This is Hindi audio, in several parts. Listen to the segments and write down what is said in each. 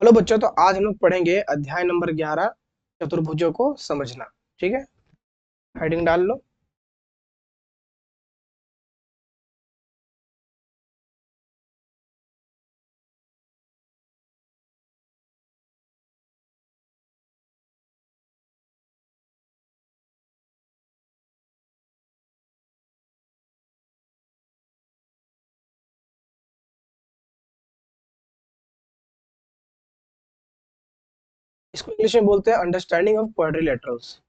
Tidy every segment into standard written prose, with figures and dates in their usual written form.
हेलो बच्चों, तो आज हम लोग पढ़ेंगे अध्याय नंबर 11 चतुर्भुजों को समझना। ठीक है, हेडिंग डाल लो। इसको इंग्लिश में बोलते हैं अंडरस्टैंडिंग ऑफ क्वाड्रिलेटरल्स।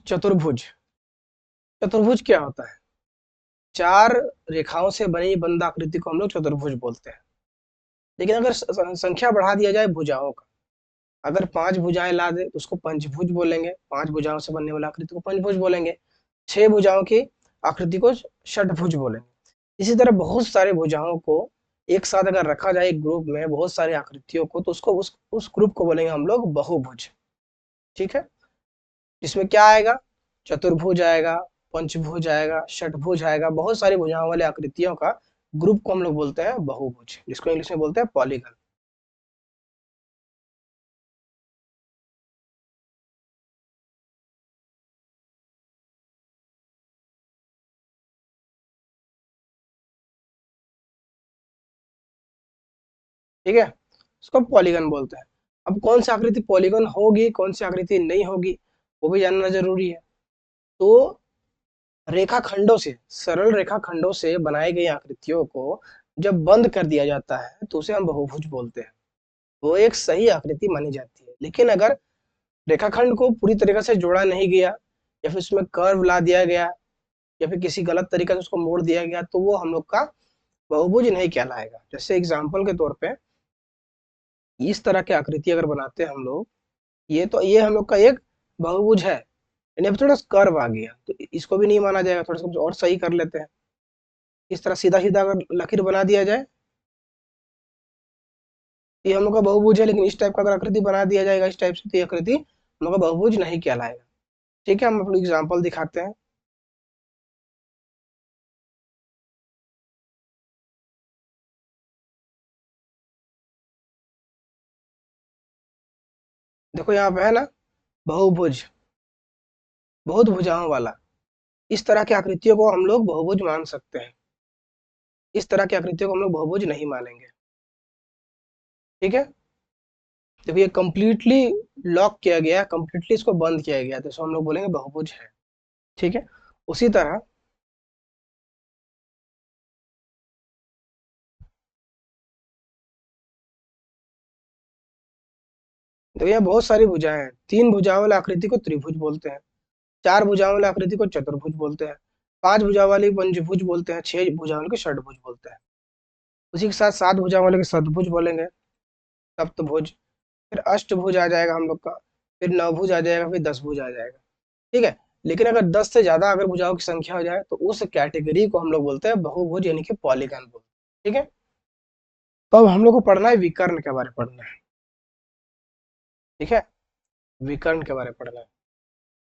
चतुर्भुज, चतुर्भुज क्या होता है? चार रेखाओं से बनी बंद आकृति को हम लोग चतुर्भुज बोलते हैं। लेकिन अगर संख्या बढ़ा दिया जाए भुजाओं का, अगर 5 भुजाएं ला दे तो उसको पंचभुज बोलेंगे। 5 भुजाओं से बनने वाली आकृति को पंचभुज बोलेंगे। 6 भुजाओं की आकृति को षटभुज बोलेंगे। इसी तरह बहुत सारे भुजाओं को एक साथ अगर रखा जाए एक ग्रुप में बहुत सारी आकृतियों को, तो उसको उस ग्रुप को बोलेंगे हम लोग बहुभुज। ठीक है, इसमें क्या आएगा? चतुर्भुज आएगा, पंचभुज आएगा, षटभुज आएगा। बहुत सारी भुजाओं वाले आकृतियों का ग्रुप को हम लोग बोलते हैं बहुभुज, जिसको इंग्लिश में बोलते हैं पॉलीगन। ठीक है, इसको पॉलीगन बोलते हैं। अब कौन सी आकृति पॉलीगन होगी, कौन सी आकृति नहीं होगी, वो भी जानना जरूरी है। तो रेखाखंडों से, सरल रेखाखंडों से बनाई गई आकृतियों को जब बंद कर दिया जाता है तो उसे हम बहुभुज बोलते हैं। वो एक सही आकृति मानी जाती है। लेकिन अगर रेखाखंड को पूरी तरीके से जोड़ा नहीं गया, या फिर उसमें कर्व ला दिया गया, या फिर किसी गलत तरीके से उसको मोड़ दिया गया, तो वो हम लोग का बहुभुज नहीं कहलाएगा। जैसे एग्जाम्पल के तौर पे इस तरह की आकृति अगर बनाते हैं हम लोग, ये हम लोग का एक बहुभुज है। यानी अब थोड़ा कर्व आ गया तो इसको भी नहीं माना जाएगा। थोड़ा सा और सही कर लेते हैं। इस तरह सीधा सीधा अगर लकीर बना दिया जाए, ये हम लोग का बहुभुज है। लेकिन इस टाइप का अगर आकृति बना दिया जाएगा इस टाइप से, तो ये आकृति हम लोग का बहुभुज नहीं कहलाएगा। ठीक है, हम अपनी एग्जाम्पल दिखाते हैं। देखो यहाँ पे है ना, बहुभुज, बहुत भुजाओं वाला। इस तरह की आकृतियों को हम लोग बहुभुज मान सकते हैं। इस तरह की आकृतियों को हम लोग बहुभुज नहीं मानेंगे। ठीक है, देखो ये कंप्लीटली लॉक किया गया, कंप्लीटली इसको बंद किया गया, तो इसको हम लोग बोलेंगे बहुभुज है। ठीक है, उसी तरह देखो यहाँ बहुत सारी भुजाएं हैं। 3 भुजाओं वाली आकृति को त्रिभुज बोलते हैं। 4 भुजाओं वाली आकृति को चतुर्भुज बोलते हैं। 5 भुजा वाली पंचभुज बोलते हैं। 6 भुजा वाले को षटभुज बोलते हैं। उसी के साथ 7 भुजा वाले को सतभुज बोलेंगे, सप्तभुज। फिर अष्टभुज आ जाएगा हम लोग का। फिर नवभुज आ जाएगा, फिर 10 भुज आ जाएगा। ठीक है, लेकिन अगर 10 से ज्यादा अगर भुजाओं की संख्या हो जाए तो उस कैटेगरी को हम लोग बोलते हैं बहुभुज, यानी कि पॉलीगन बोलते हैं। ठीक है, तो अब हम लोग को पढ़ना है विकर्ण के बारे में पढ़ना है। ठीक है, विकर्ण के बारे में पढ़ना है।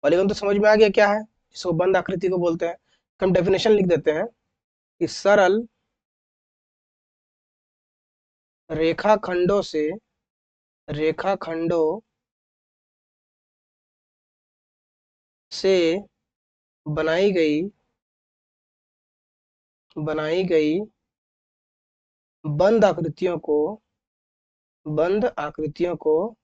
पॉलीगन तो समझ में आ गया क्या है, जिसको बंद आकृति को बोलते हैं। हम डेफिनेशन लिख देते हैं कि सरल रेखाखंडों से, रेखाखंडों से बनाई गई, बनाई गई बंद आकृतियों को, बंद आकृतियों को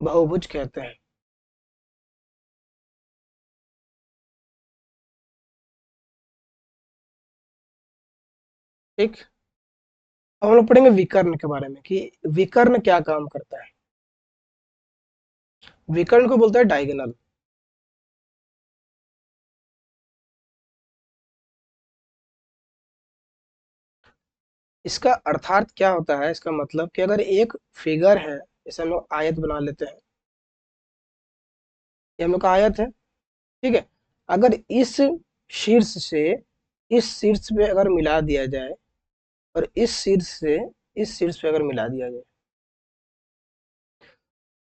बहुभुज कहते हैं। ठीक, अब हम लोग पढ़ेंगे विकर्ण के बारे में कि विकर्ण क्या काम करता है। विकर्ण को बोलता है डायगोनल। इसका अर्थात क्या होता है, इसका मतलब कि अगर एक फिगर है, जैसे हम लोग आयत बना लेते हैं, ये हम लोग का आयत है। ठीक है, अगर इस शीर्ष से इस शीर्ष पे अगर मिला दिया जाए और इस शीर्ष से इस शीर्ष पे अगर मिला दिया जाए,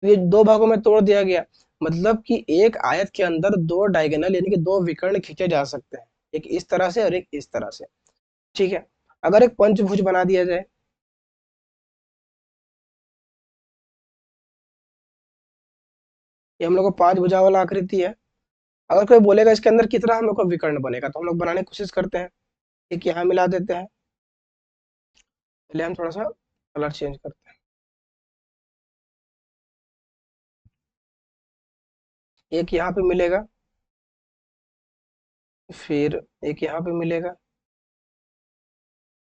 तो ये दो भागों में तोड़ दिया गया। मतलब कि एक आयत के अंदर दो डायगोनल यानी कि दो विकर्ण खींचे जा सकते हैं, एक इस तरह से और एक इस तरह से। ठीक है, अगर एक पंचभुज बना दिया जाए, ये हम लोग को पांच भुजा वाला आकृति है। अगर कोई बोलेगा इसके अंदर कितना हम लोग को विकर्ण बनेगा, तो हम लोग बनाने की कोशिश करते हैं। एक यहाँ मिला देते हैं, पहले हम थोड़ा सा कलर चेंज करते हैं। एक यहाँ पे मिलेगा, फिर एक यहाँ पे मिलेगा,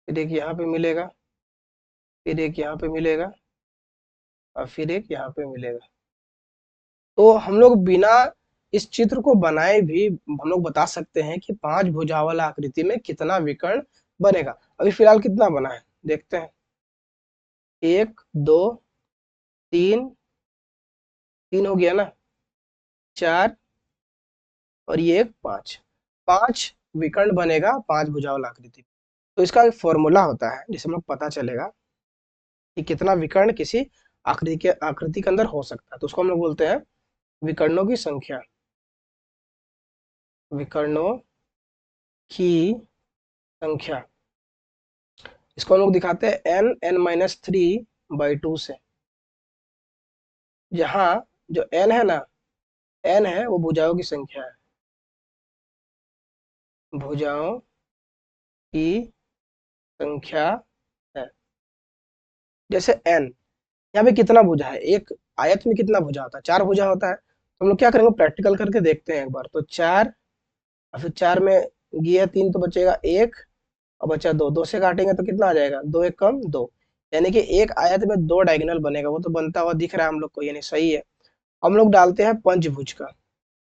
फिर एक यहाँ पे मिलेगा, फिर एक यहाँ पे मिलेगा, और फिर एक यहाँ पे मिलेगा। तो हम लोग बिना इस चित्र को बनाए भी हम लोग बता सकते हैं कि पांच भुजा वाला आकृति में कितना विकर्ण बनेगा। अभी फिलहाल कितना बना है देखते हैं। एक, दो, तीन, तीन हो गया ना, चार, और ये एक पांच, पांच विकर्ण बनेगा पांच भुजा वाला आकृति। तो इसका एक फॉर्मूला होता है जिससे हम लोग पता चलेगा कि कितना विकर्ण किसी आकृति के अंदर हो सकता है। तो उसको हम लोग बोलते हैं विकर्णों की संख्या, विकर्णों की संख्या। इसको हम लोग दिखाते हैं n n-3/2 से, जहां जो n है ना, n है वो भुजाओं की संख्या है, भुजाओं की संख्या है। जैसे n, यहाँ पे कितना भुजा है, एक आयत में कितना भुजा होता है, चार भुजा होता है। तो हम लोग क्या करेंगे, प्रैक्टिकल करके देखते हैं एक बार। तो चार, और फिर चार में गया तीन तो बचेगा एक, और बचा दो, दो से काटेंगे तो कितना आ जाएगा, दो एक कम दो, यानी कि एक आयत में दो डायगोनल बनेगा। वो तो बनता हुआ दिख रहा है हम लोग को, यानी सही है। हम लोग डालते हैं पंचभुज का,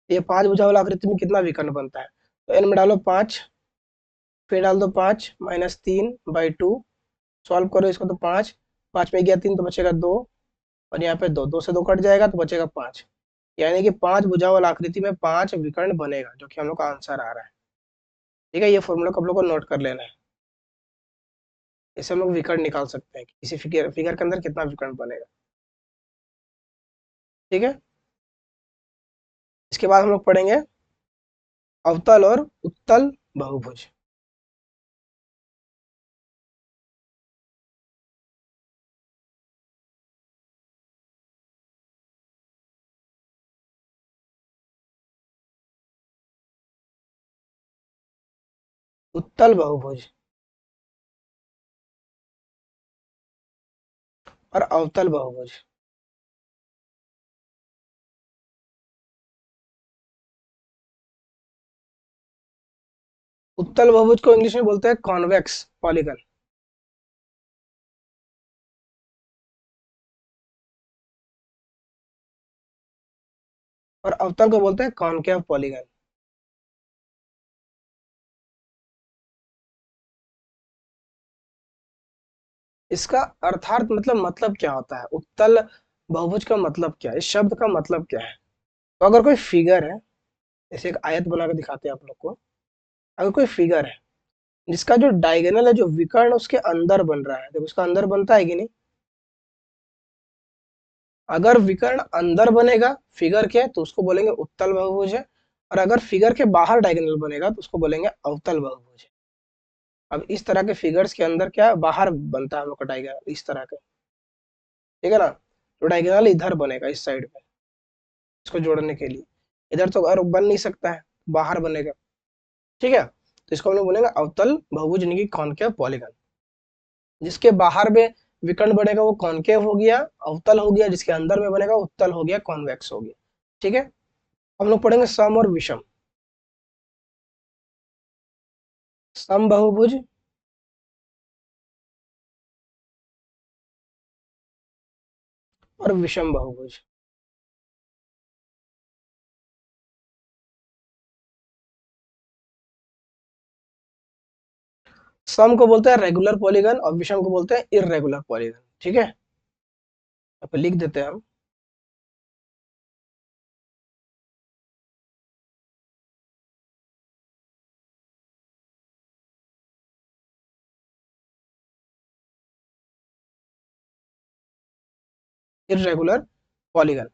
ये पांच भुजा वाला आकृति में कितना विकर्ण बनता है। तो एन में डालो पांच, फिर डाल दो पांच -3/2, सॉल्व करो इसको तो पांच, पांच में गया तीन तो बचेगा दो, और यहाँ पे दो, दो से दो कट जाएगा तो बचेगा पांच, यानी कि पांच भुजा वाला आकृति में पांच विकर्ण बनेगा, जो कि हम लोग का आंसर आ रहा है। ठीक है, ये फॉर्मूला को आप लोग को नोट कर लेना है। इससे हम लोग विकर्ण निकाल सकते हैं कि किसी फिगर फिगर के अंदर कितना विकर्ण बनेगा। ठीक है, इसके बाद हम लोग पढ़ेंगे अवतल और उत्तल बहुभुज। उत्तल बहुभुज और अवतल बहुभुज। उत्तल बहुभुज को इंग्लिश में बोलते हैं कॉन्वेक्स पॉलीगन, और अवतल को बोलते हैं कॉनकेव पॉलीगन। इसका अर्थार्थ मतलब क्या होता है, उत्तल बहुभुज का मतलब क्या है, इस शब्द का मतलब क्या है। तो अगर कोई फिगर है, जैसे एक आयत बना के दिखाते हैं आप लोग को। अगर कोई फिगर है जिसका जो डायगोनल है, जो विकर्ण उसके अंदर बन रहा है, तो उसका अंदर बनता है कि नहीं। अगर विकर्ण अंदर बनेगा फिगर के तो उसको बोलेंगे उत्तल बहुभुज है, और अगर फिगर के बाहर डायगोनल बनेगा तो उसको बोलेंगे अवतल बहुभुज है। अब इस तरह के फिगर्स के अंदर क्या बाहर बनता है हम लोग का डायगोनल, इस तरह का। ठीक है ना, तो डायगोनल इधर बनेगा इस साइड पे, इसको जोड़ने के लिए। इधर तो और बन नहीं सकता है, बाहर बनेगा। ठीक है, तो इसको हम लोग बोलेंगे अवतल बहुभुज यानी कि कॉनकेव पॉलीगन। जिसके बाहर में विकर्ण बनेगा वो कॉनकेव हो गया, अवतल हो गया। जिसके अंदर में बनेगा उत्तल हो गया, कॉन्वेक्स हो गया। ठीक है, हम लोग पढ़ेंगे सम और विषम। सम बहुभुज और विषम बहुभुज। सम को बोलते हैं रेगुलर पॉलीगन और विषम को बोलते हैं इररेगुलर पॉलीगन। ठीक है, अब लिख देते हैं हम। Irregular polygon.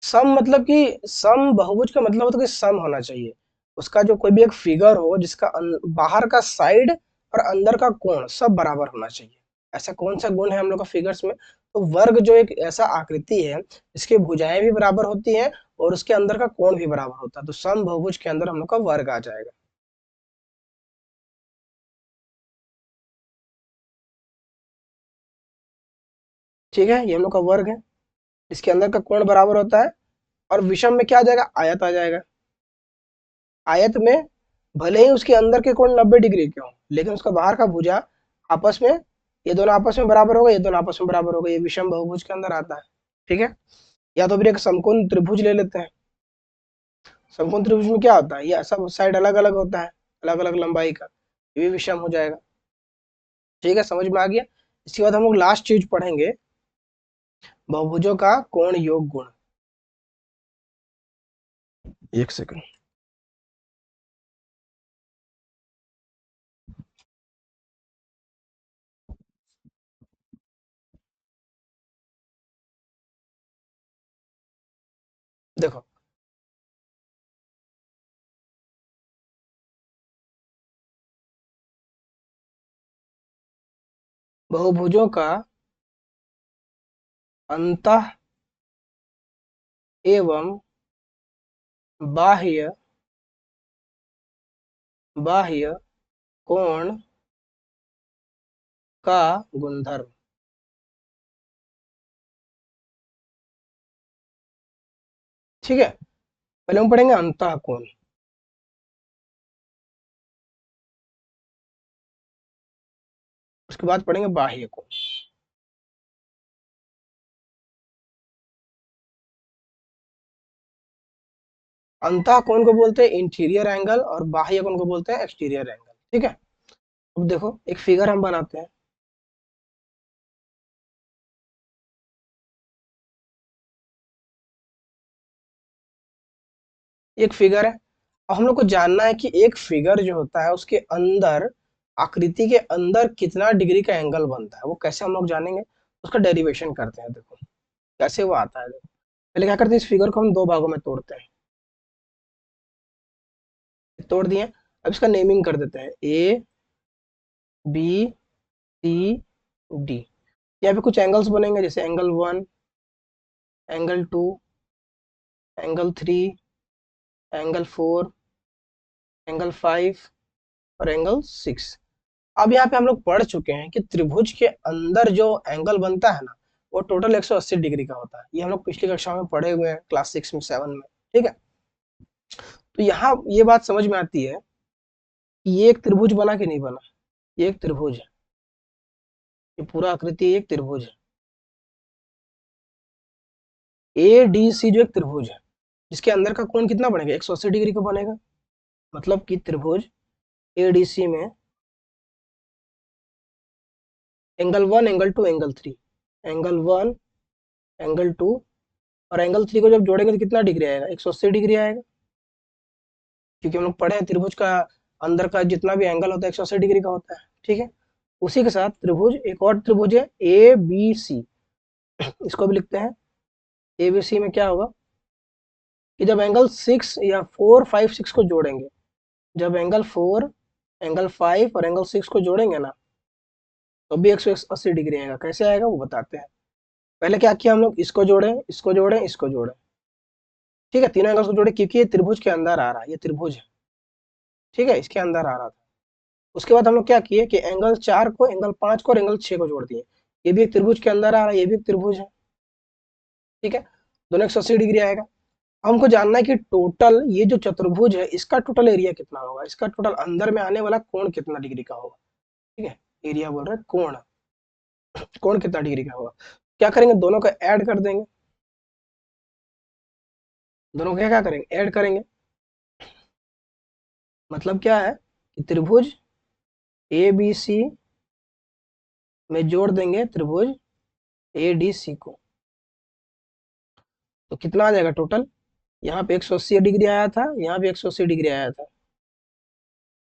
सम मतलब कि सम बहुभुज का मतलब होता है कि सम होना चाहिए, उसका जो कोई भी एक फिगर हो जिसका बाहर का साइड और अंदर का कोण सब बराबर होना चाहिए। ऐसा कौन सा गुण है हम लोग का फिगर्स में? तो वर्ग जो एक ऐसा आकृति है जिसकी भुजाएं भी बराबर होती हैं और उसके अंदर का कोण भी बराबर होता है, तो सम बहुभुज के अंदर हम लोग का वर्ग आ जाएगा। ठीक है, ये हम लोग का वर्ग है, इसके अंदर का कोण बराबर होता है। और विषम में क्या आ जाएगा? आयत आ जाएगा। आयत में भले ही उसके अंदर के कोण 90 डिग्री के हों, लेकिन उसका बाहर का भुजा आपस में, ये दोनों आपस में बराबर होगा, ये दोनों आपस में बराबर होगा, ये विषम बहुभुज के अंदर आता है। ठीक है, या तो फिर एक समकोण त्रिभुज ले लेते हैं। समकोण त्रिभुज में क्या होता है? ये सब साइड अलग अलग होता है, अलग अलग लंबाई का, ये भी विषम हो जाएगा। ठीक है, समझ में आ गया। इसके बाद हम लोग लास्ट चीज पढ़ेंगे, बहुभुजों का कोण योग गुण। एक सेकंड। देखो, बहुभुजों का अंतः एवं बाह्य बाह्य कोण का गुणधर्म। ठीक है, पहले हम पढ़ेंगे अंतः कोण, उसके बाद पढ़ेंगे बाह्य कोण। अंतः कोण को बोलते हैं इंटीरियर एंगल और बाह्य कोण को बोलते हैं एक्सटीरियर एंगल। ठीक है, अब देखो एक फिगर हम बनाते हैं। एक फिगर है, अब हम लोग को जानना है कि एक फिगर जो होता है उसके अंदर, आकृति के अंदर कितना डिग्री का एंगल बनता है, वो कैसे हम लोग जानेंगे? उसका डेरिवेशन करते हैं। देखो कैसे वो आता है। देखो पहले क्या करते हैं, इस फिगर को हम दो भागों में तोड़ते हैं। तोड़ दिए, अब इसका नेमिंग कर देते हैं, ए बी सी डी। यहाँ पे कुछ एंगल्स बनेंगे, जैसे angle 1, angle 2, angle 3, angle 4, angle 5 और एंगल 6। अब यहाँ पे हम लोग पढ़ चुके हैं कि त्रिभुज के अंदर जो एंगल बनता है ना, वो टोटल 180 डिग्री का होता है। ये हम लोग पिछली कक्षा में पढ़े हुए हैं, क्लास 6 में, 7 में। ठीक है, तो यहाँ ये बात समझ में आती है कि ये एक त्रिभुज बना कि नहीं बना। ये एक त्रिभुज है, ये पूरा आकृति एक त्रिभुज है। ए डी सी जो एक त्रिभुज है, जिसके अंदर का कोण कितना बनेगा? 180 डिग्री का बनेगा। मतलब कि त्रिभुज ए डी सी में angle 1, angle 2, angle 3, angle 1, angle 2 और एंगल 3 को जब जोड़ेंगे तो कितना डिग्री आएगा? 180 डिग्री आएगा। क्योंकि हम लोग पढ़े हैं त्रिभुज का अंदर का जितना भी एंगल होता है 180 डिग्री का होता है। ठीक है, उसी के साथ त्रिभुज, एक और त्रिभुज है ए बी सी, इसको भी लिखते हैं। ए बी सी में क्या होगा कि जब एंगल 6 या 4, 5, 6 को जोड़ेंगे, जब एंगल 4, एंगल 5 और एंगल 6 को जोड़ेंगे ना, तो भी 180 डिग्री आएगा। कैसे आएगा वो बताते हैं। पहले क्या किया हम लोग, इसको जोड़े, इसको जोड़े, इसको जोड़े। ठीक है, तीनों एंगल्स को जोड़े, क्योंकि ये त्रिभुज के अंदर आ रहा है, ये त्रिभुज है। ठीक है, इसके अंदर आ रहा था। उसके बाद हम लोग क्या किए कि एंगल 4 को, एंगल 5 को और एंगल 6 को जोड़ दिए। ये भी एक त्रिभुज के अंदर आ रहा है, ये भी एक त्रिभुज है। ठीक है, दोनों 180 डिग्री आएगा। हमको जानना है कि टोटल ये जो चतुर्भुज है इसका टोटल एरिया कितना होगा, इसका टोटल अंदर में आने वाला कोण कितना डिग्री का होगा। ठीक है, एरिया बोल रहे हैं, कोण, कोण कितना डिग्री का होगा। क्या करेंगे, दोनों को ऐड कर देंगे। दोनों को क्या क्या करेंगे, ऐड करेंगे। मतलब क्या है कि त्रिभुज ए बी सी में जोड़ देंगे त्रिभुज ए डी सी को, तो कितना आ जाएगा टोटल? यहाँ पे 180 डिग्री आया था, यहाँ पे 180 डिग्री आया था।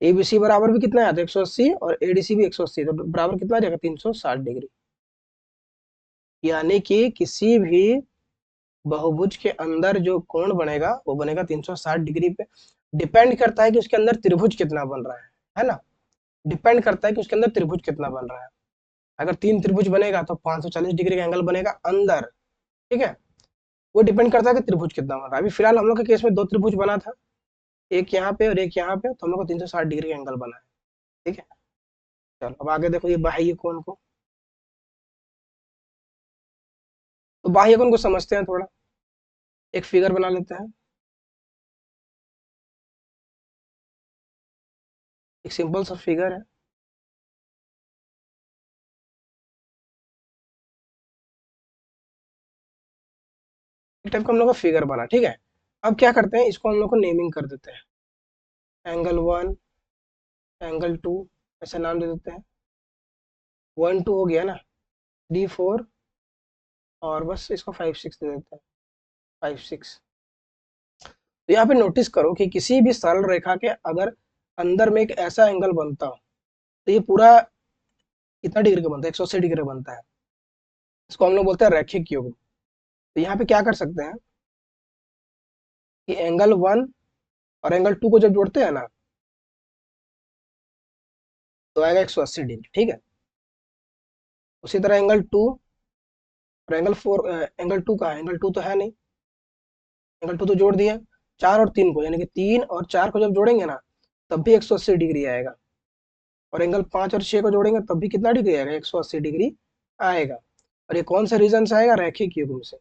एबीसी बराबर भी कितना आया था? 180, और एडीसी भी 180, तो बराबर कितना आ जाएगा? 360 डिग्री। यानी कि किसी भी बहुभुज के अंदर जो कोण बनेगा वो बनेगा 360 डिग्री पे। डिपेंड करता है कि उसके अंदर त्रिभुज कितना बन रहा है ना। डिपेंड करता है कि उसके अंदर त्रिभुज कितना बन रहा है। अगर 3 त्रिभुज बनेगा तो 540 डिग्री का एंगल बनेगा अंदर। ठीक है, वो डिपेंड करता है कि त्रिभुज कितना बन रहा है। अभी फिलहाल हम लोग के केस में 2 त्रिभुज बना था, एक यहाँ पे और एक यहाँ पे, तो हम लोग को 360 डिग्री का एंगल बना है। ठीक है, चलो अब आगे देखो ये बाह्य कोण को। तो बाह्य कोण को समझते हैं थोड़ा, एक फिगर बना लेते हैं। एक सिंपल सा फिगर है। एक टाइप का हम लोग का फिगर बना, ठीक है। अब क्या करते हैं, इसको हम लोग को नेमिंग कर देते हैं। एंगल 1, एंगल 2, ऐसा नाम दे देते हैं। 1 2 हो गया ना, 3 4, और बस इसको 5 6 दे देते हैं। 5 6। तो यहाँ पे नोटिस करो कि किसी भी सरल रेखा के अगर अंदर में एक ऐसा एंगल बनता हो, तो ये पूरा कितना डिग्री का बनता है, 180 डिग्री का बनता है। इसको हम लोग बोलते हैं रैखिक युग्म। तो यहाँ पे क्या कर सकते हैं कि एंगल 1 और एंगल 2 को जब जोड़ते हैं ना, तो आएगा 180 डिग्री। ठीक है, उसी तरह एंगल 2 और एंगल 4, एंगल 2 का है, एंगल 2 तो है नहीं, एंगल 2 तो जोड़ दिया। 4 और 3 को, यानी कि 3 और 4 को जब जोड़ेंगे ना, तब भी 180 डिग्री आएगा। और एंगल 5 और 6 को जोड़ेंगे तब भी कितना डिग्री आएगा, 180 डिग्री आएगा। और ये कौन से रीजन से आएगा, रैखिक युग्म से।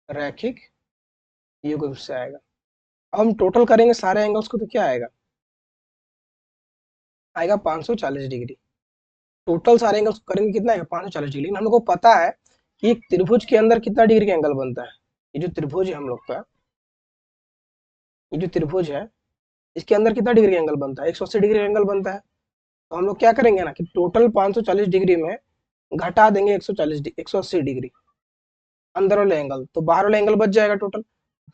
रैखिक युग्म से आएगा। अब हम टोटल करेंगे सारे एंगल्स को, तो क्या आएगा, आएगा 540 डिग्री। टोटल सारे एंगल्स को करेंगे कितना आएगा, 540 डिग्री। हम लोग को पता है कि एक त्रिभुज के अंदर कितना डिग्री का एंगल बनता है। ये जो त्रिभुज है हम लोग का, ये जो त्रिभुज है, इसके अंदर कितना डिग्री का एंगल बनता है, 180 डिग्री का एंगल बनता है। तो हम लोग क्या करेंगे ना कि टोटल 540 डिग्री में घटा देंगे 180 डिग्री अंदर वाले एंगल, तो बाहर वाला एंगल बच जाएगा टोटल,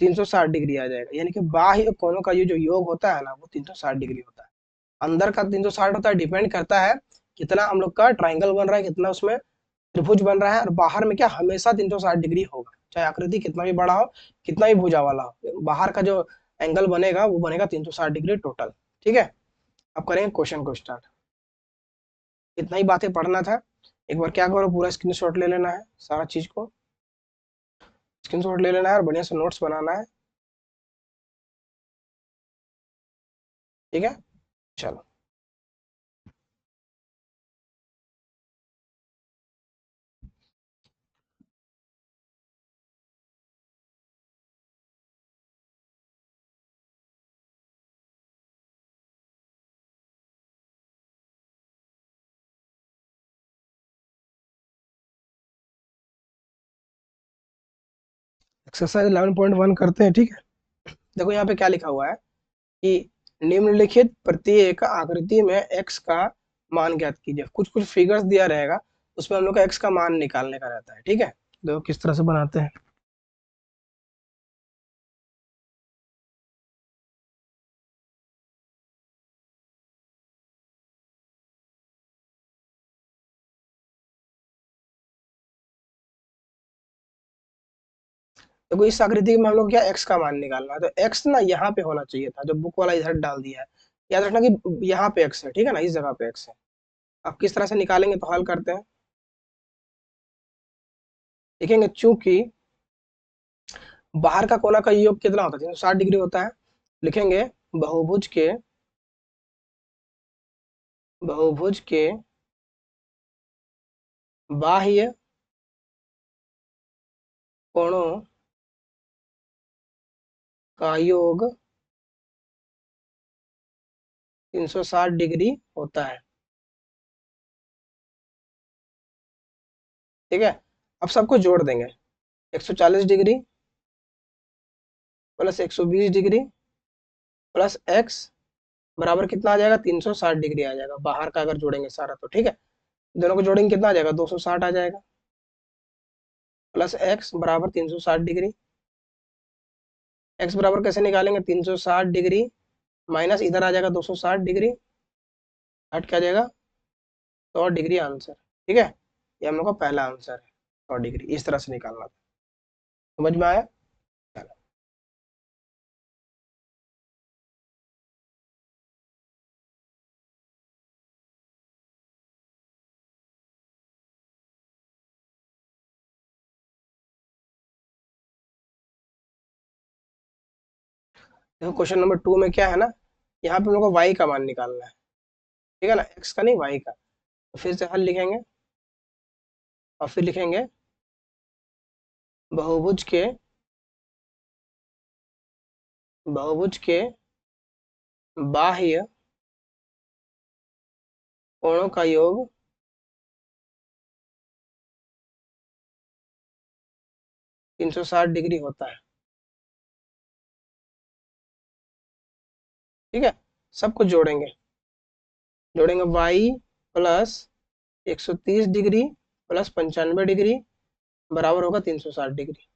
360 डिग्री आ जाएगा। यानी कि बाह्य कोणों का ये जो योग होता है ना, वो 360 डिग्री होता है। अंदर का 360 होता है, डिपेंड करता है कितना हम लोग का ट्राइंगल बन रहा है, कितना उसमें त्रिभुज बन रहा है। और बाहर में क्या, हमेशा 360 डिग्री होगा, चाहे आकृति कितना भी बड़ा हो, कितना भी भुजा वाला हो, बाहर का जो एंगल बनेगा वो बनेगा 360 डिग्री टोटल। ठीक है, अब करेंगे क्वेश्चन को स्टार्ट। इतना ही बातें पढ़ना था। एक बार क्या करो, पूरा स्क्रीनशॉट ले लेना है, सारा चीज को स्क्रीनशॉट ले लेना है और बढ़िया से नोट्स बनाना है। ठीक है, चलो। एक्सरसाइज 11.1 करते हैं। ठीक है, देखो यहाँ पे क्या लिखा हुआ है कि निम्नलिखित प्रत्येक आकृति में x का मान ज्ञात कीजिए। कुछ कुछ फिगर्स दिया रहेगा, उसमें हम लोग का x का मान निकालने का रहता है। ठीक है, देखो किस तरह से बनाते हैं। देखो इस आकृति में हम लोग क्या x का मान निकालना है, तो x ना यहाँ पे होना चाहिए था, जो बुक वाला इधर डाल दिया है। याद रखना कि यहाँ पे x है, ठीक है ना, इस जगह पे x है। अब किस तरह से निकालेंगे, तो हल करते हैं। देखेंगे चूंकि बाहर का कोना का योग कितना होता है, 360 डिग्री होता है। लिखेंगे बहुभुज के, बहुभुज के बाह्य कोणों का योग 360 डिग्री होता है। ठीक है, अब सबको जोड़ देंगे। 140 degree plus 120 degree plus x बराबर कितना आ जाएगा, 360 डिग्री आ जाएगा। बाहर का अगर जोड़ेंगे सारा तो ठीक है, दोनों को जोड़ेंगे कितना आ जाएगा, 260 आ जाएगा। प्लस x बराबर 360 डिग्री। x बराबर कैसे निकालेंगे, 360 डिग्री माइनस इधर आ जाएगा 260 डिग्री, हट क्या जाएगा, 100 डिग्री आंसर। ठीक है, ये हम लोग का पहला आंसर है, 100 डिग्री इस तरह से निकालना था। समझ में आया? चलो। देखो क्वेश्चन नंबर 2 में क्या है ना, यहाँ पे हम लोग को y का मान निकालना है, ठीक है ना, x का नहीं y का। तो फिर से हल लिखेंगे और फिर लिखेंगे बहुभुज के बहुभुज के बाह्य कोणों का योग 360 डिग्री होता है। ठीक है, सब कुछ जोड़ेंगे, जोड़ेंगे y plus 130 degree plus 95 degree बराबर होगा 360 डिग्री।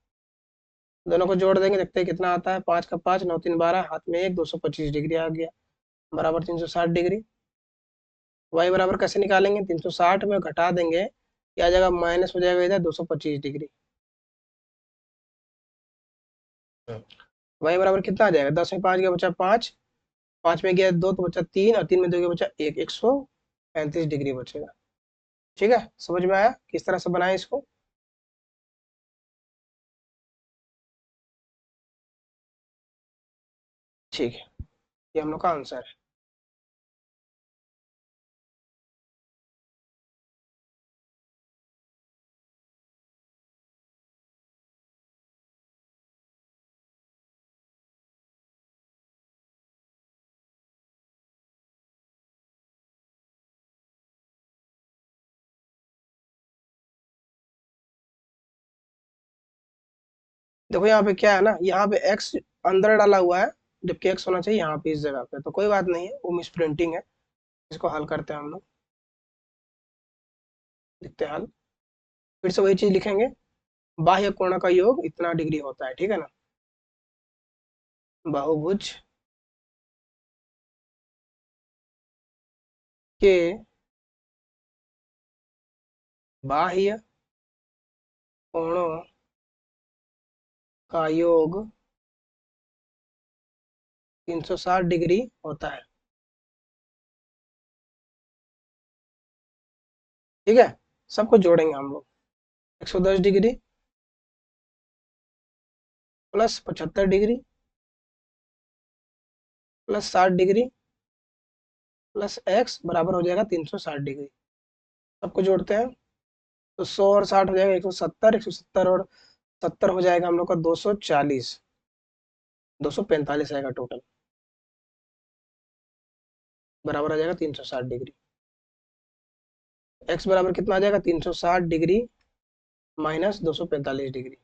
दोनों को जोड़ देंगे, देखते हैं कितना आता है। 5 का 5, 9 3 12, हाथ में 1, 225 डिग्री आ गया बराबर 360 डिग्री। y बराबर कैसे निकालेंगे, 360 में घटा देंगे, क्या आ जाएगा, माइनस हो जाएगा इधर 225 डिग्री। y बराबर कितना आ जाएगा, 10 में 5 गया बचा 5, 5 में गया 2 तो बचा 3, और 3 में 2 गया बचा 1, 135 डिग्री बचेगा। ठीक है, समझ में आया किस तरह से बनाए इसको? ठीक है, ये हम लोग का आंसर है। देखो यहाँ पे क्या है ना, यहाँ पे x अंदर डाला हुआ है, जबकि x होना चाहिए यहाँ पे इस जगह पे, तो कोई बात नहीं है, वो मिस प्रिंटिंग है। इसको हल करते हैं हम लोग, लिखते हैं हल। फिर से वही चीज लिखेंगे, बाह्य कोण का योग इतना डिग्री होता है, ठीक है ना। बहुभुज के बाह्य कोणों का योग 360 डिग्री होता है। ठीक है, सबको जोड़ेंगे हम लोग, 110 degree plus 75 degree plus 60 degree plus x बराबर हो जाएगा 360 डिग्री। सबको जोड़ते हैं तो 100 और 60 हो जाएगा 170, 170 और 70 हो जाएगा हम लोग का 240, 245 आएगा टोटल, बराबर आ जाएगा 360 डिग्री। x बराबर कितना आ जाएगा, 360 डिग्री माइनस 245 डिग्री।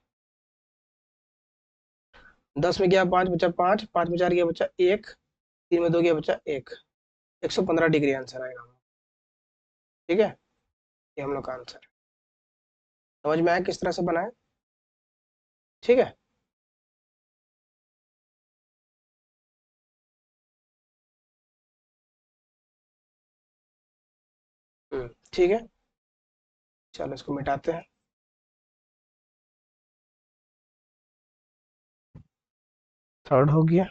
10 में गया 5 बचा 5, 5 में 4 गया बचा 1, 3 में 2 गया बचा 1, 115 डिग्री आंसर आएगा। ठीक है, ये हम लोग का आंसर है। समझ में आया किस तरह से बनाए? ठीक है। ठीक है, चलो इसको मिटाते हैं। थर्ड हो गया।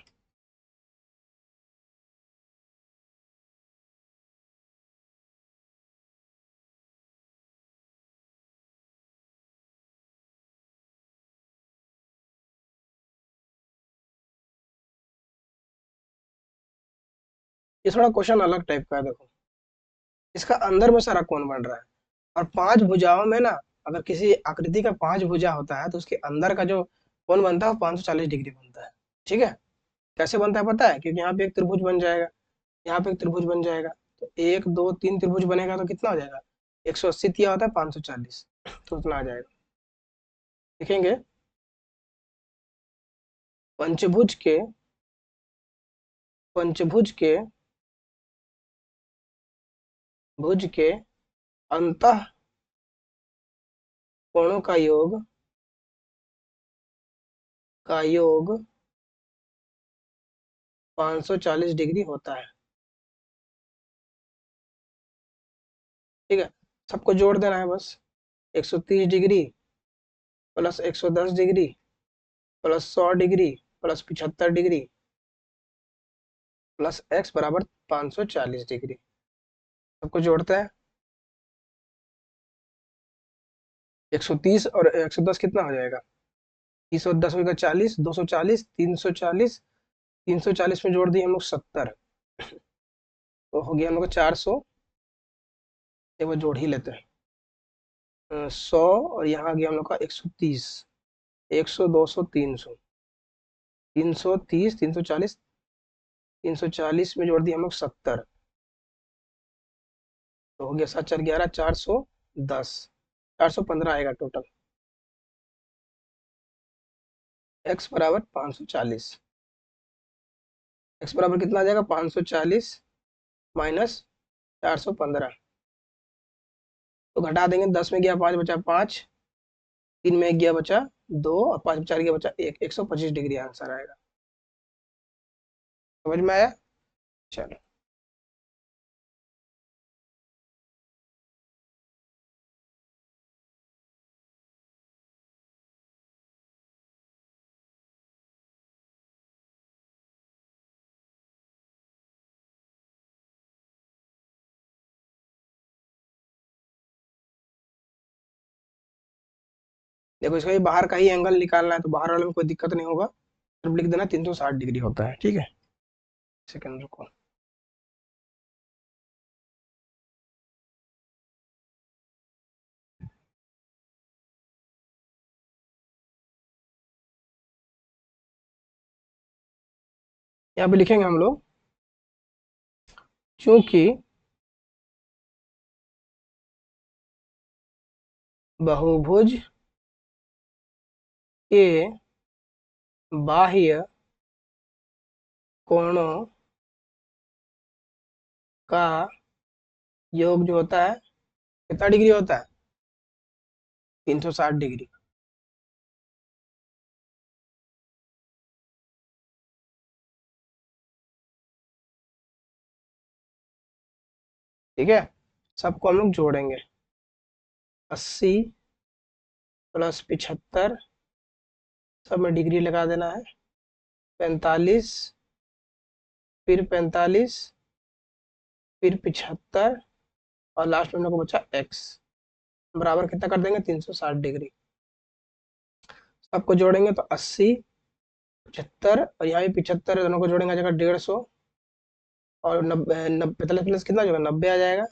ये थोड़ा क्वेश्चन अलग टाइप का है, देखो इसका अंदर में सारा कौन बन रहा है, और 5 भुजाओं में ना, अगर किसी आकृति का 5 भुजा होता है तो उसके अंदर का जो कौन बनता है वो 540 डिग्री बनता है। ठीक है, कैसे बनता है पता है, क्योंकि यहाँ पे एक त्रिभुज बन जाएगा, यहाँ पे एक त्रिभुज बन जाएगा, तो 1 2 3 त्रिभुज बनेगा तो कितना हो जाएगा, 180 दिया होता है 540, तो उतना आ जाएगा। लिखेंगे पंचभुज के पंचभुज के भुज के अंतः कोणों का योग 540 डिग्री होता है। ठीक है, सबको जोड़ देना है बस, 130 degree plus 110 degree plus 100 degree plus 75 degree plus x बराबर 540 डिग्री। सबको जोड़ते हैं। 130 और 110 कितना हो जाएगा? 30 और 10 होगा 40, 240, 340, 340 में जोड़ दिए हम लोग 70, तो हो गया हम लोग 400। एक बार जोड़ ही लेते हैं। 100 और यहाँ आ गया हम लोग का 130, 100, 200, 300, 330, 340, 340 में जोड़ दिए हम लोग 70, तो हो गया 7 4 11, 410, 415 आएगा टोटल। x बराबर 540, x बराबर कितना आ जाएगा? 540 माइनस 415, तो घटा देंगे। 10 में गया 5 बचा 5, 3 में 1 गया बचा 2 और 5 में 4 गया बचा 1, 125 डिग्री आंसर आएगा। समझ में आया? चलो, देखो इसका भी बाहर का ही एंगल निकालना है, तो बाहर वाले में कोई दिक्कत नहीं होगा, सिर्फ लिख देना 360 डिग्री होता है। ठीक है, सेकंड रुको। यहाँ पे लिखेंगे हम लोग, चूंकि बहुभुज के बाह्य कोणों का योग जो होता है कितना डिग्री होता है? 360 डिग्री। ठीक है, सबको हम लोग जोड़ेंगे। 80 प्लस 75, सब में डिग्री लगा देना है। 45, फिर 45, फिर 75 और लास्ट में हम लोग को बचा x बराबर कितना कर देंगे? 360 डिग्री। सबको जोड़ेंगे तो 80, 75 और यहाँ भी 75, दोनों को जोड़ेंगे आ जाएगा 150 और 90, 45 प्लस कितना जो है 90 आ जाएगा,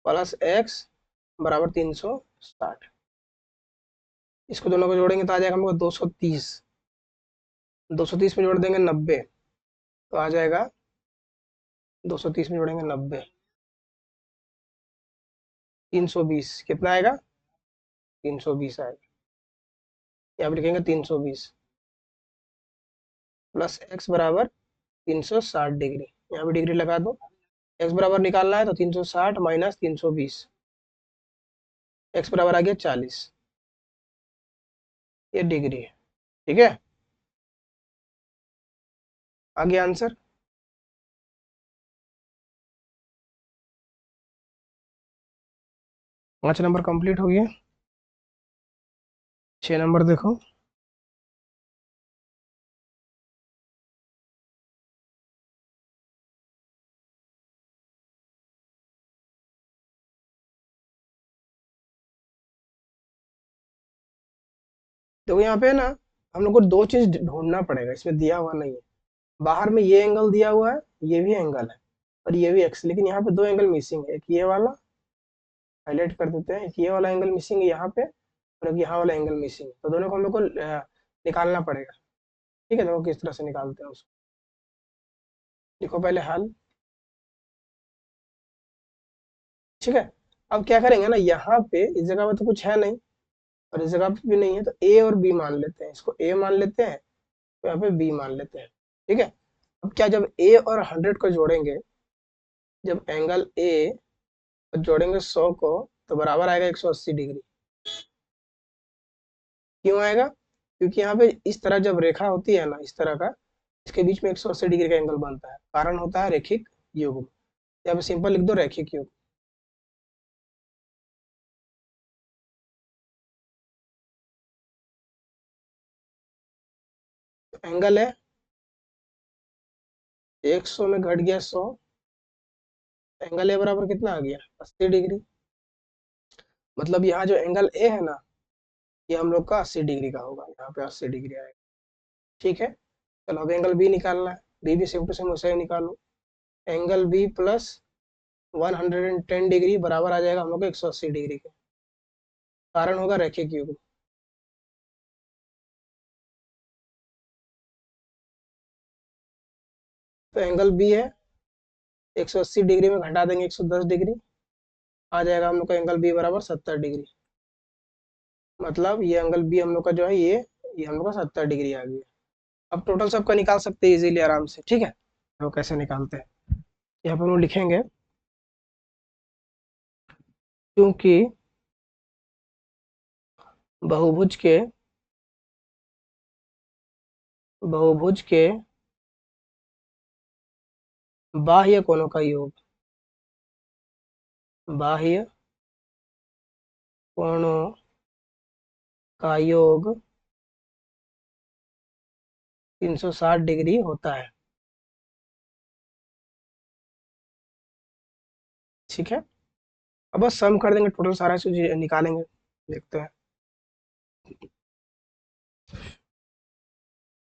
प्लस x बराबर 360। इसको दोनों को जोड़ेंगे तो आ जाएगा हमको 230, 230 में जोड़ देंगे 90, तो आ जाएगा 230 में जोड़ेंगे 90, 320 कितना आएगा? 320 आएगा। यहाँ पे लिखेंगे 320 प्लस x बराबर 360 डिग्री। यहाँ पे डिग्री लगा दो। x बराबर निकालना है तो 360 माइनस 320, x बराबर आ गया 40, ये डिग्री है। ठीक है, आ गया आंसर। 5 नंबर कंप्लीट हो गया। 6 नंबर देखो। देखो यहाँ पे ना हम लोग को दो चीज ढूंढना पड़ेगा, इसमें दिया हुआ नहीं है। बाहर में ये एंगल दिया हुआ है, ये भी एंगल है और ये भी एक्स, लेकिन यहाँ पे दो एंगल मिसिंग है। एक ये वाला हाईलाइट कर देते हैं, एक ये वाला एंगल मिसिंग है यहाँ पे और एक यहाँ वाला एंगल मिसिंग है, तो दोनों को हम लोग को निकालना पड़ेगा। ठीक है, देखो किस तरह से निकालते हैं उसको। लिखो पहले हल। ठीक है, अब क्या करेंगे ना, यहाँ पे इस जगह पे तो कुछ है नहीं और इस जगह पे भी नहीं है, तो ए और बी मान लेते हैं। इसको ए मान लेते हैं, तो यहाँ पे बी मान लेते हैं। ठीक है, अब क्या, जब ए और 100 को जोड़ेंगे, जब एंगल ए जोड़ेंगे 100 को, तो बराबर आएगा 180 डिग्री। क्यों आएगा? क्योंकि यहाँ पे इस तरह जब रेखा होती है ना, इस तरह का, इसके बीच में 180 डिग्री का एंगल बनता है, कारण होता है रैखिक युग्म। यहाँ पे सिंपल लिख दो रैखिक युग्म। एंगल है 100 में घट गया 100, एंगल ए बराबर कितना आ गया 80 डिग्री। मतलब यहाँ जो एंगल ए है ना, ये हम लोग का 80 डिग्री का होगा, यहाँ पे 80 डिग्री आएगा। ठीक है, चलो अब एंगल बी निकालना है, बी भी सेम टू सेम वैसे ही निकालो। एंगल बी प्लस 110 डिग्री बराबर आ जाएगा हम लोग को 180 डिग्री के। कारण होगा रेखीय युग्म। तो एंगल बी है 180 डिग्री में घटा देंगे 110 डिग्री, आ जाएगा हम लोग का एंगल बी बराबर 70 डिग्री। मतलब ये एंगल बी हम लोग का जो है ये हम लोग का 70 डिग्री आ गया। अब टोटल सबका निकाल सकते हैं इजीली आराम से। ठीक है, तो कैसे निकालते हैं, यहाँ पर हम लोग लिखेंगे क्योंकि बहुभुज के बहुभुज के बाह्य कोणों का योग, बाह्य कोणों का योग 360 डिग्री होता है। ठीक है, अब बस सम कर देंगे, टोटल सारा चीज निकालेंगे, देखते हैं।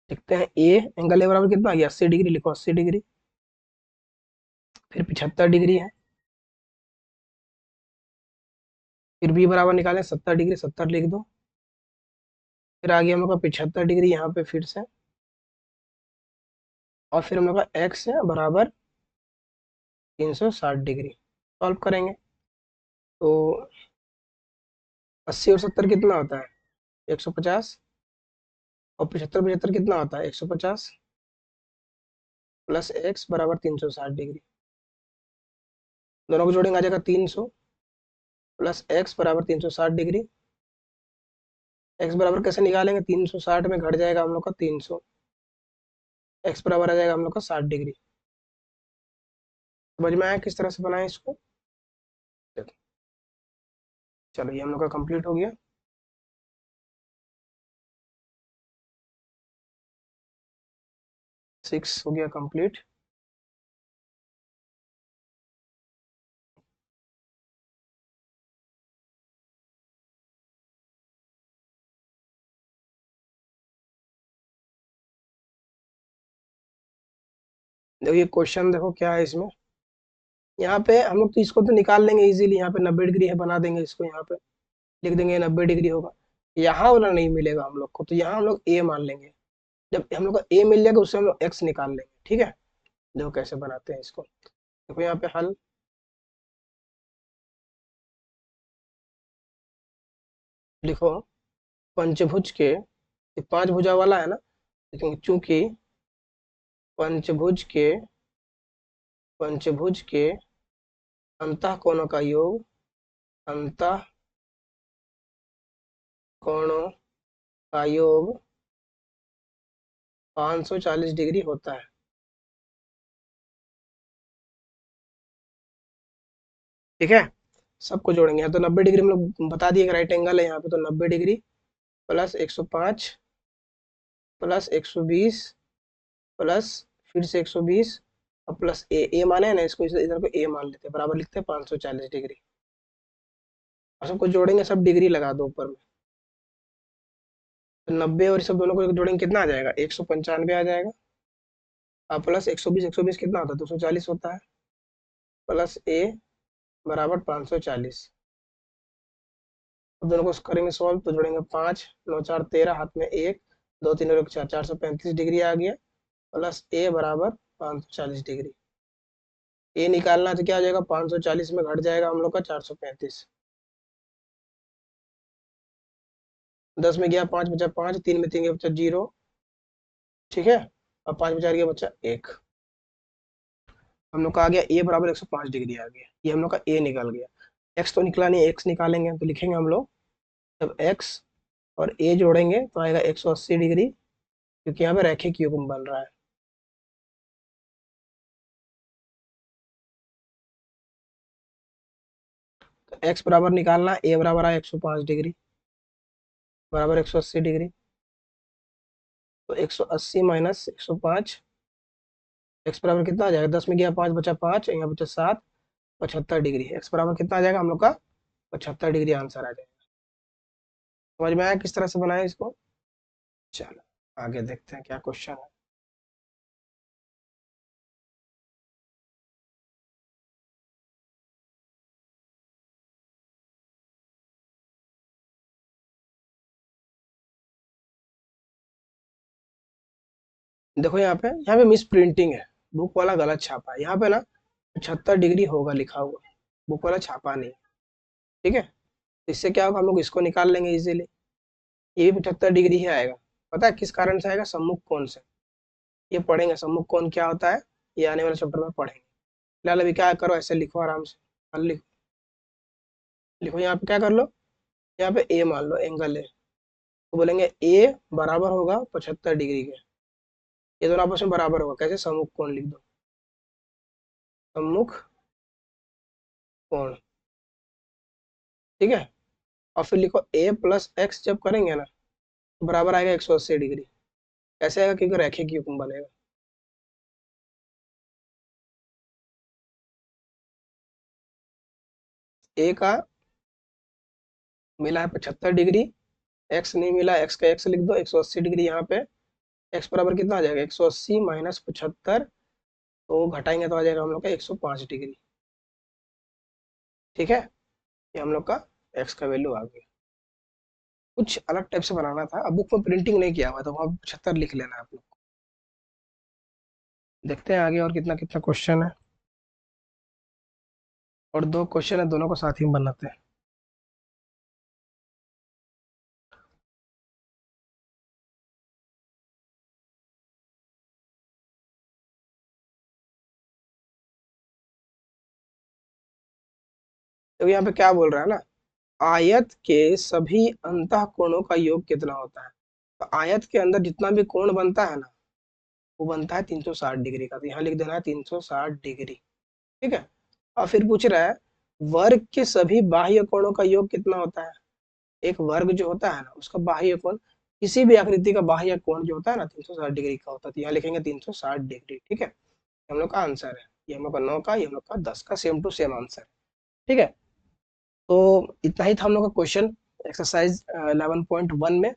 देखते हैं ए एंगल ए बराबर कितना आ गया 80 डिग्री, लिखो 80 डिग्री, फिर 75 डिग्री है, फिर बी बराबर निकालें 70 डिग्री, 70 लिख दो, फिर आ गया हम लोग का 75 डिग्री यहाँ पे फिर से, और फिर हम लोग का एक्स है बराबर 360 डिग्री। सॉल्व करेंगे तो 80 और 70 कितना होता है 150, और 75 75 कितना होता है 150, प्लस एक्स बराबर 360 डिग्री। दोनों को जोड़ेंगे आ जाएगा 300, प्लस एक्स बराबर 360 डिग्री। एक्स बराबर कैसे निकालेंगे, 360 में घट जाएगा हम लोग का 300, एक्स बराबर आ जाएगा हम लोग का 60 डिग्री। समझ में आया किस तरह से बनाए इसको। चलो ये हम लोग का कंप्लीट हो गया। सिक्स हो गया कंप्लीट। देखो ये क्वेश्चन देखो क्या है इसमें, यहाँ पे हम लोग तो इसको तो निकाल लेंगे इजीली, यहाँ पे 90 डिग्री है, बना देंगे इसको, यहाँ पे लिख देंगे 90 डिग्री होगा। यहाँ वाला नहीं मिलेगा हम लोग को, तो यहाँ हम लोग ए मान लेंगे। जब हम लोग को ए मिल जाएगा उससे हम लोग एक्स निकाल लेंगे। ठीक है, देखो कैसे बनाते हैं इसको। देखो यहाँ पे हल, लिखो पंचभुज के, ये 5 भुजा वाला है ना, लेकिन चूंकि पंचभुज के पंचभुज के अंतः कोणों का योग, अंतः कोणों का योग 540 डिग्री होता है। ठीक है, सबको जोड़ेंगे। यहाँ तो 90 डिग्री हम लोग बता दिए राइट एंगल है यहाँ पे, तो 90 डिग्री प्लस 105 प्लस 120 प्लस फिर से 120 और प्लस ए, ए माने है ना इसको, इधर को ए मान लेते हैं, बराबर लिखते हैं 540 डिग्री। और सबको जोड़ेंगे, सब डिग्री लगा दो ऊपर में, तो 90 और इस सब दोनों को जोड़ेंगे कितना आ जाएगा 195 आ जाएगा। और प्लस 120, 120 कितना होता है 240 होता है, प्लस ए बराबर 540। अब दोनों को करेंगे सॉल्व, तो जोड़ेंगे 5 9 4 13, हाथ में 1 2 3 और 4, 435 डिग्री आ गया, प्लस ए बराबर 540 डिग्री। ए निकालना तो क्या आ जाएगा 540 में घट जाएगा हम लोग का 435, 10 में गया 5 बचा 5, 3 में 3 गया बचा 0। ठीक है, और 5 बचा गया बचा 1। हम लोग का आ गया ए बराबर 105 डिग्री आ गया, ये हम लोग का ए निकल गया। एक्स तो निकला नहीं, एक्स निकालेंगे तो लिखेंगे हम लोग, जब एक्स और ए जोड़ेंगे तो आएगा 180 डिग्री, क्योंकि यहाँ पे रैखिक युग्म बन रहा है। तो एक्स बराबर निकालना, ए बराबर आया 105 डिग्री बराबर 180 डिग्री। तो 180 माइनस 105, एक्स बराबर कितना आ जाएगा, 10 में गया 5 बचा 5, यहाँ बचा 7, 75 डिग्री। एक्स बराबर कितना आ जाएगा हम लोग का, 75 डिग्री आंसर आ जाएगा। समझ में आया किस तरह से बनाए इसको। चलो आगे देखते हैं क्या क्वेश्चन है। देखो यहाँ पे मिस प्रिंटिंग है, बुक वाला गलत छापा है। यहाँ पे ना 75 डिग्री होगा लिखा हुआ, बुक वाला छापा नहीं। ठीक है, इससे क्या होगा, हम लोग इसको निकाल लेंगे इजीली। ये भी 75 डिग्री ही आएगा। पता है किस कारण से आएगा, सम्मुख कोण से। ये पढ़ेंगे सम्मुख कोण क्या होता है, ये आने वाले चैप्टर में पढ़ेंगे। फिलहाल अभी क्या करो, ऐसे लिखो आराम से। हल लिखो, लिखो यहाँ पे क्या कर लो, यहाँ पे ए मान लो, एंगल ए। तो बोलेंगे ए बराबर होगा 75 डिग्री के। ये दोनों आपस में बराबर होगा, कैसे, सम्मुख कोण लिख दो, सम्मुख कोण। ठीक है, और फिर लिखो ए प्लस एक्स जब करेंगे ना, तो बराबर आएगा 180 डिग्री। कैसे आएगा, क्योंकि रैखिक युग्म बनेगा। ए का मिला है 75 डिग्री, एक्स नहीं मिला, एक्स का एक्स लिख दो, 180 डिग्री यहाँ पे। एक्स बराबर कितना आ जाएगा, 180 माइनस 75, तो घटाएंगे तो आ जाएगा हम लोग का 105 डिग्री। ठीक है, ये हम लोग का एक्स का वैल्यू आ गया। कुछ अलग टाइप से बनाना था, अब बुक में प्रिंटिंग नहीं किया हुआ तो वहाँ 75 लिख लेना है आप लोग। देखते हैं आगे और कितना कितना क्वेश्चन है, और 2 क्वेश्चन है, दोनों को साथ ही में बनाते हैं। तो यहाँ पे क्या बोल रहा है ना, आयत के सभी अंतः कोणों का योग कितना होता है। तो आयत के अंदर जितना भी कोण बनता है ना, वो बनता है 360 डिग्री का। तो यहाँ लिख देना है 360 डिग्री। ठीक है, और फिर पूछ रहा है वर्ग के सभी बाह्य कोणों का योग कितना होता है। एक वर्ग जो होता है ना, उसका बाह्य कोण, किसी भी आकृति का बाह्य कोण जो होता है ना, 360 डिग्री का होता है। तो यहाँ लिखेंगे 360 डिग्री। ठीक है, हम लोग का आंसर है, ये हम लोग का 9 का, ये हम लोग का 10 का सेम टू सेम आंसर। ठीक है, तो इतना ही था हम लोग का क्वेश्चन एक्सरसाइज 11.1 में।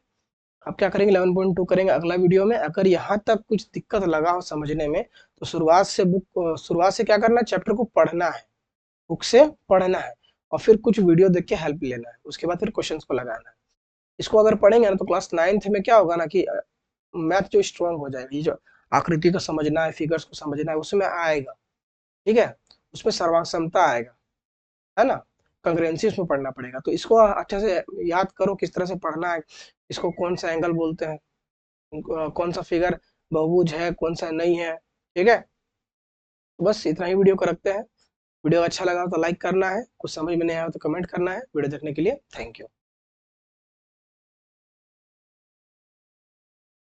अब क्या करेंगे, 11.2 करेंगे अगला वीडियो में। अगर यहाँ तक कुछ दिक्कत लगा हो समझने में, तो शुरुआत से क्या करना है, चैप्टर को पढ़ना है, बुक से पढ़ना है, और फिर कुछ वीडियो देख के हेल्प लेना है। उसके बाद फिर क्वेश्चंस को लगाना है। इसको अगर पढ़ेंगे ना, तो क्लास 9th में क्या होगा ना कि मैथ जो स्ट्रांग हो जाएगा, ये जो आकृति को समझना है, फिगर्स को समझना है, उसमें आएगा। ठीक है, उसमें सर्वाक्षमता आएगा, है ना। कंग्रेंसी उसमें पढ़ना पड़ेगा, तो इसको अच्छे से याद करो किस तरह से पढ़ना है। इसको कौन सा एंगल बोलते हैं, कौन सा फिगर बहुभुज है, कौन सा नहीं है। ठीक है, तो बस इतना ही वीडियो को रखते हैं। वीडियो अच्छा लगा तो लाइक करना है, कुछ समझ में नहीं आया तो कमेंट करना है। वीडियो देखने के लिए थैंक यू।